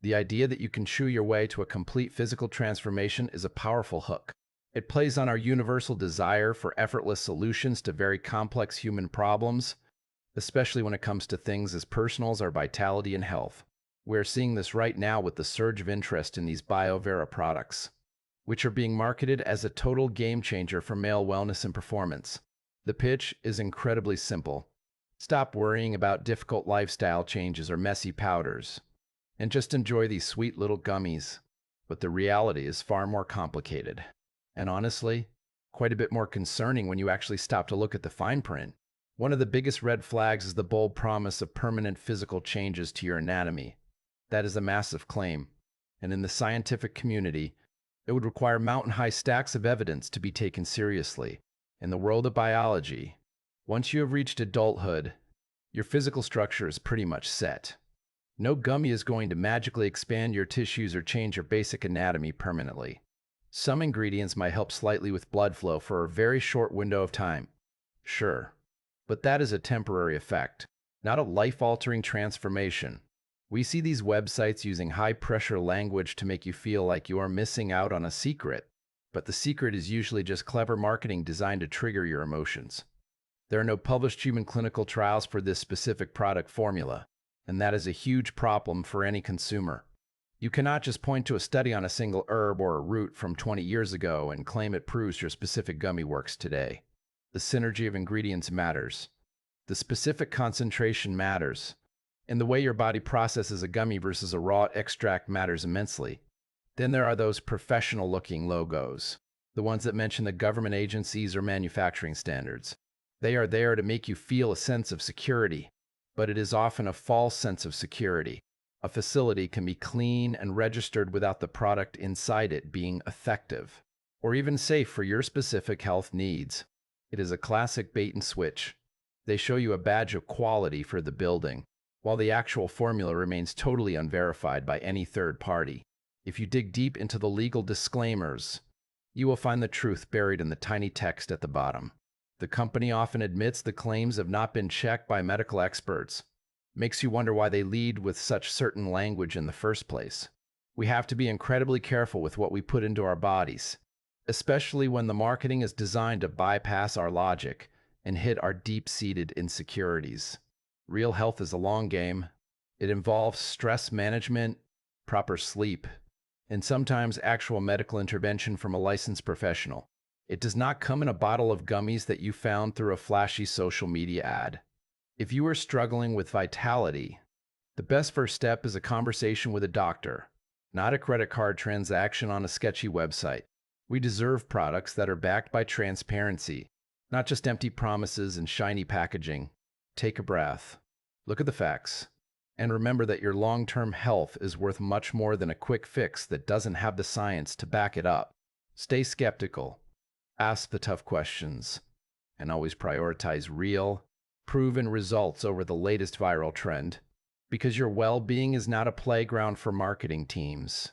The idea that you can chew your way to a complete physical transformation is a powerful hook. It plays on our universal desire for effortless solutions to very complex human problems, especially when it comes to things as personal as our vitality and health. We're seeing this right now with the surge of interest in these BioVera products, which are being marketed as a total game changer for male wellness and performance. The pitch is incredibly simple. Stop worrying about difficult lifestyle changes or messy powders, and just enjoy these sweet little gummies. But the reality is far more complicated, and honestly, quite a bit more concerning when you actually stop to look at the fine print. One of the biggest red flags is the bold promise of permanent physical changes to your anatomy. That is a massive claim, and in the scientific community, it would require mountain-high stacks of evidence to be taken seriously. In the world of biology, once you have reached adulthood, your physical structure is pretty much set. No gummy is going to magically expand your tissues or change your basic anatomy permanently. Some ingredients might help slightly with blood flow for a very short window of time. Sure, but that is a temporary effect, not a life-altering transformation. We see these websites using high-pressure language to make you feel like you are missing out on a secret, but the secret is usually just clever marketing designed to trigger your emotions. There are no published human clinical trials for this specific product formula, and that is a huge problem for any consumer. You cannot just point to a study on a single herb or a root from 20 years ago and claim it proves your specific gummy works today. The synergy of ingredients matters. The specific concentration matters. And the way your body processes a gummy versus a raw extract matters immensely. Then there are those professional-looking logos, the ones that mention the government agencies or manufacturing standards. They are there to make you feel a sense of security, but it is often a false sense of security. A facility can be clean and registered without the product inside it being effective, or even safe for your specific health needs. It is a classic bait and switch. They show you a badge of quality for the building, while the actual formula remains totally unverified by any third party. If you dig deep into the legal disclaimers, you will find the truth buried in the tiny text at the bottom. The company often admits the claims have not been checked by medical experts. Makes you wonder why they lead with such certain language in the first place. We have to be incredibly careful with what we put into our bodies, especially when the marketing is designed to bypass our logic and hit our deep-seated insecurities. Real health is a long game. It involves stress management, proper sleep, and sometimes actual medical intervention from a licensed professional. It does not come in a bottle of gummies that you found through a flashy social media ad. If you are struggling with vitality, the best first step is a conversation with a doctor, not a credit card transaction on a sketchy website. We deserve products that are backed by transparency, not just empty promises and shiny packaging. Take a breath, look at the facts, and remember that your long-term health is worth much more than a quick fix that doesn't have the science to back it up. Stay skeptical, ask the tough questions, and always prioritize real, proven results over the latest viral trend, because your well-being is not a playground for marketing teams.